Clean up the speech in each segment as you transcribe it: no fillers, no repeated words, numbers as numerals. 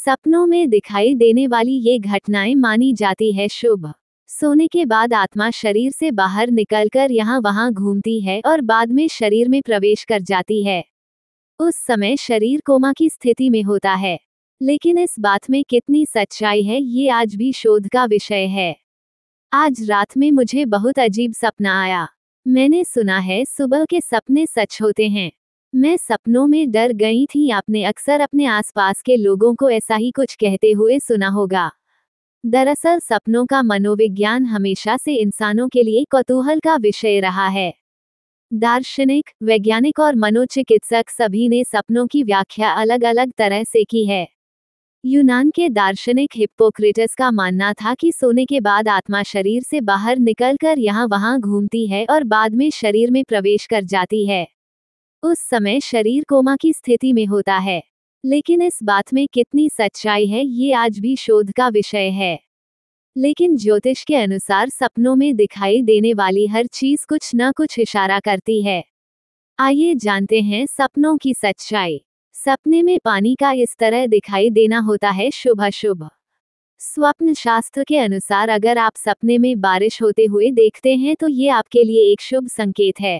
सपनों में दिखाई देने वाली ये घटनाएं मानी जाती है शुभ। सोने के बाद आत्मा शरीर से बाहर निकलकर यहाँ वहाँ घूमती है और बाद में शरीर में प्रवेश कर जाती है। उस समय शरीर कोमा की स्थिति में होता है। लेकिन इस बात में कितनी सच्चाई है ये आज भी शोध का विषय है। आज रात में मुझे बहुत अजीब सपना आया। मैंने सुना है सुबह के सपने सच होते हैं। मैं सपनों में डर गई थी। आपने अक्सर अपने आसपास के लोगों को ऐसा ही कुछ कहते हुए सुना होगा। दरअसल सपनों का मनोविज्ञान हमेशा से इंसानों के लिए कौतूहल का विषय रहा है। दार्शनिक, वैज्ञानिक और मनोचिकित्सक सभी ने सपनों की व्याख्या अलग अलग तरह से की है। यूनान के दार्शनिक हिप्पोक्रेटस का मानना था कि सोने के बाद आत्मा शरीर से बाहर निकलकर यहाँ वहाँ घूमती है और बाद में शरीर में प्रवेश कर जाती है। उस समय शरीर कोमा की स्थिति में होता है। लेकिन इस बात में कितनी सच्चाई है ये आज भी शोध का विषय है। लेकिन ज्योतिष के अनुसार सपनों में दिखाई देने वाली हर चीज कुछ न कुछ इशारा करती है। आइए जानते हैं सपनों की सच्चाई। सपने में पानी का इस तरह दिखाई देना होता है शुभ अशुभ। स्वप्न शास्त्र के अनुसार अगर आप सपने में बारिश होते हुए देखते हैं तो ये आपके लिए एक शुभ संकेत है।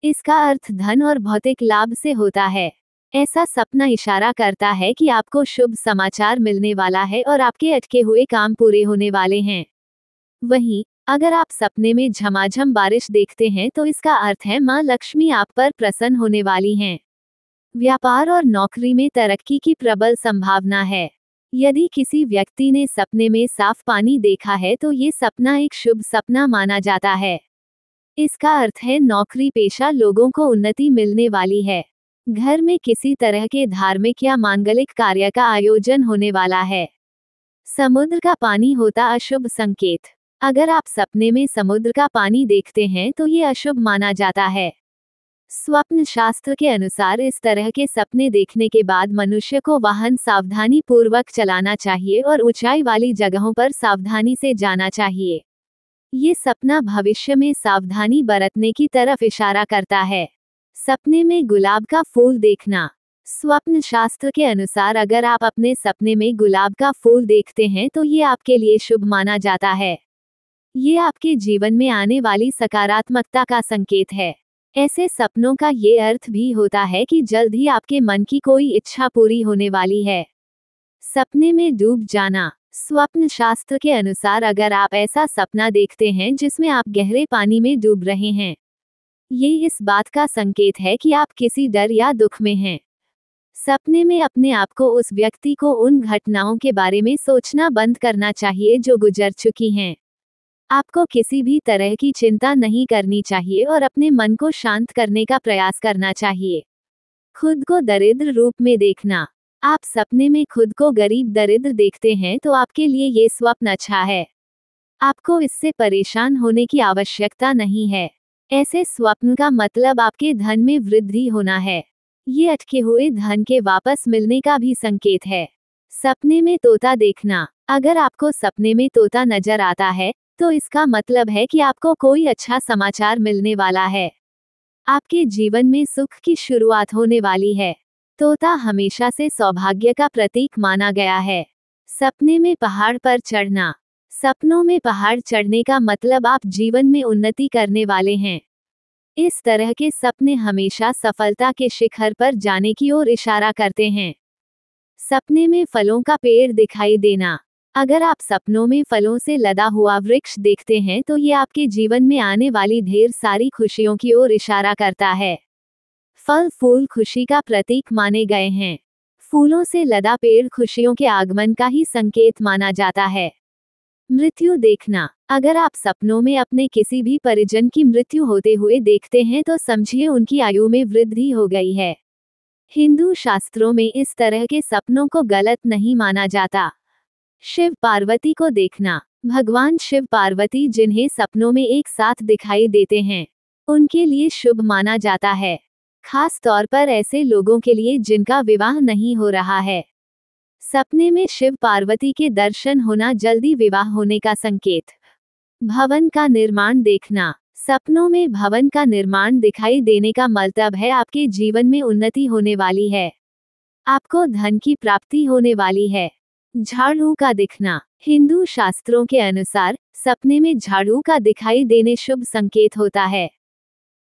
इसका अर्थ धन और भौतिक लाभ से होता है। ऐसा सपना इशारा करता है कि आपको शुभ समाचार मिलने वाला है और आपके अटके हुए काम पूरे होने वाले हैं। वहीं अगर आप सपने में झमाझम बारिश देखते हैं तो इसका अर्थ है मां लक्ष्मी आप पर प्रसन्न होने वाली हैं। व्यापार और नौकरी में तरक्की की प्रबल संभावना है। यदि किसी व्यक्ति ने सपने में साफ पानी देखा है तो ये सपना एक शुभ सपना माना जाता है। इसका अर्थ है नौकरी पेशा लोगों को उन्नति मिलने वाली है। घर में किसी तरह के धार्मिक या मांगलिक कार्य का आयोजन होने वाला है। समुद्र का पानी होता अशुभ संकेत। अगर आप सपने में समुद्र का पानी देखते हैं तो ये अशुभ माना जाता है। स्वप्न शास्त्र के अनुसार इस तरह के सपने देखने के बाद मनुष्य को वाहन सावधानी पूर्वक चलाना चाहिए और ऊंचाई वाली जगहों पर सावधानी से जाना चाहिए। ये सपना भविष्य में सावधानी बरतने की तरफ इशारा करता है। सपने में गुलाब का फूल देखना। स्वप्न शास्त्र के अनुसार अगर आप अपने सपने में गुलाब का फूल देखते हैं तो ये आपके लिए शुभ माना जाता है। ये आपके जीवन में आने वाली सकारात्मकता का संकेत है। ऐसे सपनों का ये अर्थ भी होता है कि जल्द ही आपके मन की कोई इच्छा पूरी होने वाली है। सपने में डूब जाना। स्वप्न शास्त्र के अनुसार अगर आप ऐसा सपना देखते हैं जिसमें आप गहरे पानी में डूब रहे हैं, ये इस बात का संकेत है कि आप किसी डर या दुख में हैं। सपने में अपने आप को उस व्यक्ति को उन घटनाओं के बारे में सोचना बंद करना चाहिए जो गुजर चुकी हैं। आपको किसी भी तरह की चिंता नहीं करनी चाहिए और अपने मन को शांत करने का प्रयास करना चाहिए। खुद को दरिद्र रूप में देखना। आप सपने में खुद को गरीब दरिद्र देखते हैं तो आपके लिए ये स्वप्न अच्छा है। आपको इससे परेशान होने की आवश्यकता नहीं है। ऐसे स्वप्न का मतलब आपके धन में वृद्धि होना है। ये अटके हुए धन के वापस मिलने का भी संकेत है। सपने में तोता देखना। अगर आपको सपने में तोता नजर आता है तो इसका मतलब है कि आपको कोई अच्छा समाचार मिलने वाला है। आपके जीवन में सुख की शुरुआत होने वाली है। तोता हमेशा से सौभाग्य का प्रतीक माना गया है। सपने में पहाड़ पर चढ़ना। सपनों में पहाड़ चढ़ने का मतलब आप जीवन में उन्नति करने वाले हैं। इस तरह के सपने हमेशा सफलता के शिखर पर जाने की ओर इशारा करते हैं। सपने में फलों का पेड़ दिखाई देना। अगर आप सपनों में फलों से लदा हुआ वृक्ष देखते हैं तो ये आपके जीवन में आने वाली ढेर सारी खुशियों की ओर इशारा करता है। फल फूल खुशी का प्रतीक माने गए हैं। फूलों से लदा पेड़ खुशियों के आगमन का ही संकेत माना जाता है। मृत्यु देखना। अगर आप सपनों में अपने किसी भी परिजन की मृत्यु होते हुए देखते हैं तो समझिए उनकी आयु में वृद्धि हो गई है। हिंदू शास्त्रों में इस तरह के सपनों को गलत नहीं माना जाता। शिव पार्वती को देखना। भगवान शिव पार्वती जिन्हें सपनों में एक साथ दिखाई देते हैं, उनके लिए शुभ माना जाता है। खास तौर पर ऐसे लोगों के लिए जिनका विवाह नहीं हो रहा है। सपने में शिव पार्वती के दर्शन होना जल्दी विवाह होने का संकेत। भवन का निर्माण देखना। सपनों में भवन का निर्माण दिखाई देने का मतलब है आपके जीवन में उन्नति होने वाली है। आपको धन की प्राप्ति होने वाली है। झाड़ू का दिखना। हिंदू शास्त्रों के अनुसार सपने में झाड़ू का दिखाई देने शुभ संकेत होता है।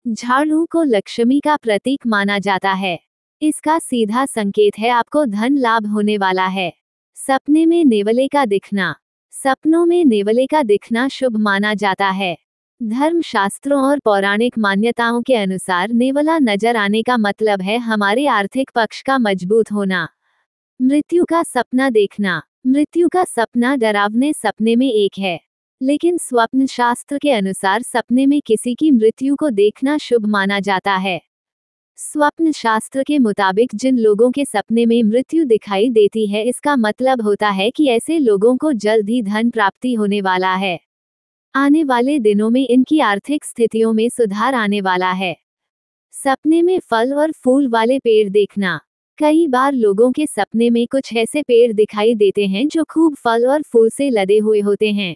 झाड़ू को लक्ष्मी का प्रतीक माना जाता है। इसका सीधा संकेत है आपको धन लाभ होने वाला है। सपने में नेवले का दिखना। सपनों में नेवले का दिखना शुभ माना जाता है। धर्म शास्त्रों और पौराणिक मान्यताओं के अनुसार नेवला नजर आने का मतलब है हमारे आर्थिक पक्ष का मजबूत होना। मृत्यु का सपना देखना। मृत्यु का सपना डरावने सपने में एक है, लेकिन स्वप्न शास्त्र के अनुसार सपने में किसी की मृत्यु को देखना शुभ माना जाता है। स्वप्न शास्त्र के मुताबिक जिन लोगों के सपने में मृत्यु दिखाई देती है, इसका मतलब होता है कि ऐसे लोगों को जल्द ही धन प्राप्ति होने वाला है। आने वाले दिनों में इनकी आर्थिक स्थितियों में सुधार आने वाला है। सपने में फल और फूल वाले पेड़ देखना। कई बार लोगों के सपने में कुछ ऐसे पेड़ दिखाई देते हैं जो खूब फल और फूल से लदे हुए होते हैं।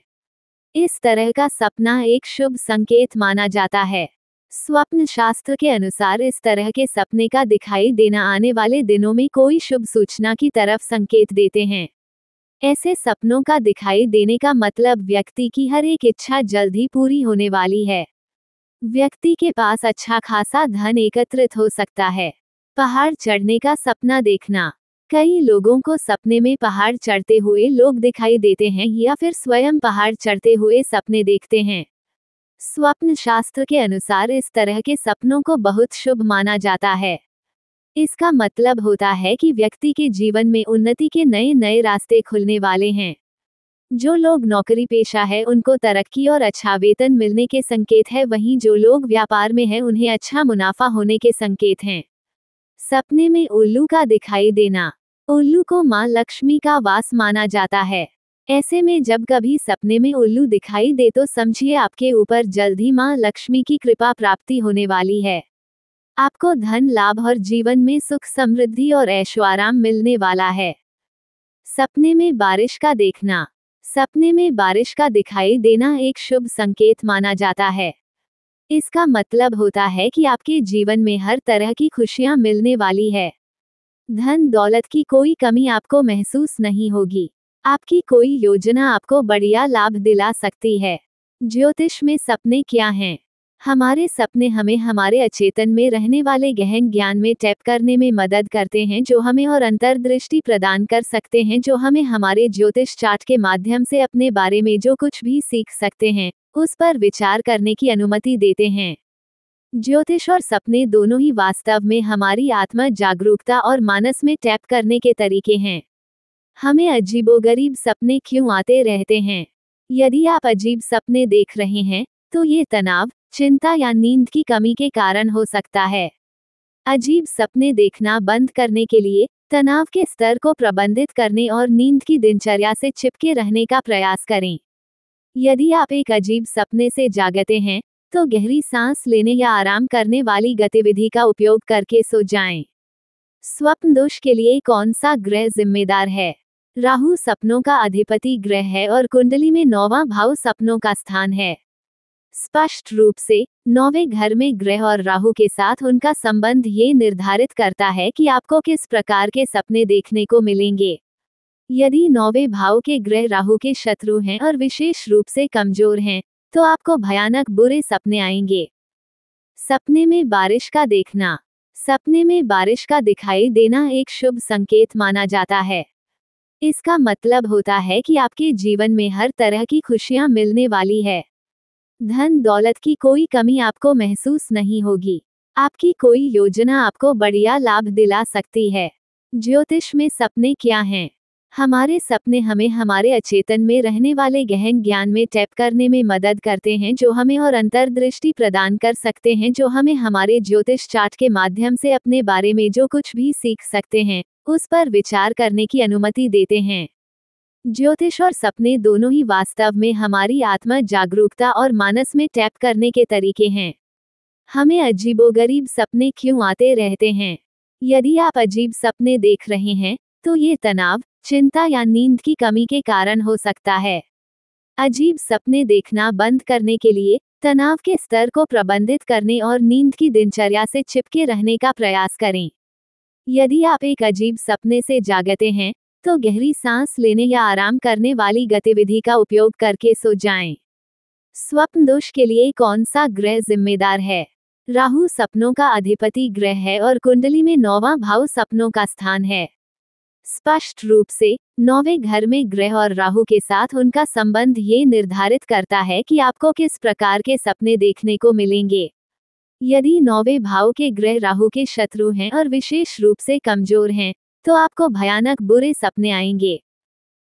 इस तरह का सपना एक शुभ संकेत माना जाता है। स्वप्न शास्त्र के अनुसार इस तरह के सपने का दिखाई देना आने वाले दिनों में कोई शुभ सूचना की तरफ संकेत देते हैं। ऐसे सपनों का दिखाई देने का मतलब व्यक्ति की हर एक इच्छा जल्द ही पूरी होने वाली है। व्यक्ति के पास अच्छा खासा धन एकत्रित हो सकता है। पहाड़ चढ़ने का सपना देखना। कई लोगों को सपने में पहाड़ चढ़ते हुए लोग दिखाई देते हैं या फिर स्वयं पहाड़ चढ़ते हुए सपने देखते हैं। स्वप्न शास्त्र के अनुसार इस तरह के सपनों को बहुत शुभ माना जाता है। इसका मतलब होता है कि व्यक्ति के जीवन में उन्नति के नए नए रास्ते खुलने वाले हैं। जो लोग नौकरी पेशा है उनको तरक्की और अच्छा वेतन मिलने के संकेत है, वहीं जो लोग व्यापार में हैं उन्हें अच्छा मुनाफा होने के संकेत हैं। सपने में उल्लू का दिखाई देना। उल्लू को मां लक्ष्मी का वास माना जाता है। ऐसे में जब कभी सपने में उल्लू दिखाई दे तो समझिए आपके ऊपर जल्द ही मां लक्ष्मी की कृपा प्राप्ति होने वाली है। आपको धन लाभ और जीवन में सुख समृद्धि और ऐशो आराम मिलने वाला है। सपने में बारिश का देखना। सपने में बारिश का दिखाई देना एक शुभ संकेत माना जाता है। इसका मतलब होता है कि आपके जीवन में हर तरह की खुशियां मिलने वाली है। धन दौलत की कोई कमी आपको महसूस नहीं होगी। आपकी कोई योजना आपको बढ़िया लाभ दिला सकती है। ज्योतिष में सपने क्या हैं? हमारे सपने हमें हमारे अचेतन में रहने वाले गहन ज्ञान में टैप करने में मदद करते हैं, जो हमें और अंतर्दृष्टि प्रदान कर सकते हैं, जो हमें हमारे ज्योतिष चार्ट के माध्यम से अपने बारे में जो कुछ भी सीख सकते हैं उस पर विचार करने की अनुमति देते हैं। ज्योतिष और सपने दोनों ही वास्तव में हमारी आत्मा जागरूकता और मानस में टैप करने के तरीके हैं। हमें अजीबोगरीब सपने क्यों आते रहते हैं? यदि आप अजीब सपने देख रहे हैं तो ये तनाव, चिंता या नींद की कमी के कारण हो सकता है। अजीब सपने देखना बंद करने के लिए तनाव के स्तर को प्रबंधित करने और नींद की दिनचर्या से चिपके रहने का प्रयास करें। यदि आप एक अजीब सपने से जागते हैं तो गहरी सांस लेने या आराम करने वाली गतिविधि का उपयोग करके सो जाएं। स्वप्न दोष के लिए कौन सा ग्रह जिम्मेदार है? राहु सपनों का अधिपति ग्रह है और कुंडली में 9वां भाव सपनों का स्थान है। स्पष्ट रूप से 9वें घर में ग्रह और राहु के साथ उनका संबंध ये निर्धारित करता है कि आपको किस प्रकार के सपने देखने को मिलेंगे। यदि 9वें भाव के ग्रह राहु के शत्रु हैं और विशेष रूप से कमजोर हैं तो आपको भयानक बुरे सपने आएंगे। सपने में बारिश का देखना। सपने में बारिश का दिखाई देना एक शुभ संकेत माना जाता है। इसका मतलब होता है कि आपके जीवन में हर तरह की खुशियां मिलने वाली है। धन दौलत की कोई कमी आपको महसूस नहीं होगी। आपकी कोई योजना आपको बढ़िया लाभ दिला सकती है। ज्योतिष में सपने क्या हैं? हमारे सपने हमें हमारे अचेतन में रहने वाले गहन ज्ञान में टैप करने में मदद करते हैं, जो हमें और अंतर्दृष्टि प्रदान कर सकते हैं, जो हमें हमारे ज्योतिष चार्ट के माध्यम से अपने बारे में जो कुछ भी सीख सकते हैं उस पर विचार करने की अनुमति देते हैं। ज्योतिष और सपने दोनों ही वास्तव में हमारी आत्मा जागरूकता और मानस में टैप करने के तरीके हैं। हमें अजीबोगरीब सपने क्यों आते रहते हैं? यदि आप अजीब सपने देख रहे हैं तो ये तनाव, चिंता या नींद की कमी के कारण हो सकता है। अजीब सपने देखना बंद करने के लिए तनाव के स्तर को प्रबंधित करने और नींद की दिनचर्या से चिपके रहने का प्रयास करें। यदि आप एक अजीब सपने से जागते हैं, तो गहरी सांस लेने या आराम करने वाली गतिविधि का उपयोग करके सो जाएं। स्वप्न दोष के लिए कौन सा ग्रह जिम्मेदार है? राहु सपनों का अधिपति ग्रह है और कुंडली में 9वां भाव सपनों का स्थान है। स्पष्ट रूप से 9वें घर में ग्रह और राहु के साथ उनका संबंध ये निर्धारित करता है कि आपको किस प्रकार के सपने देखने को मिलेंगे। यदि 9वें भाव के ग्रह राहु के शत्रु हैं और विशेष रूप से कमजोर हैं, तो आपको भयानक बुरे सपने आएंगे।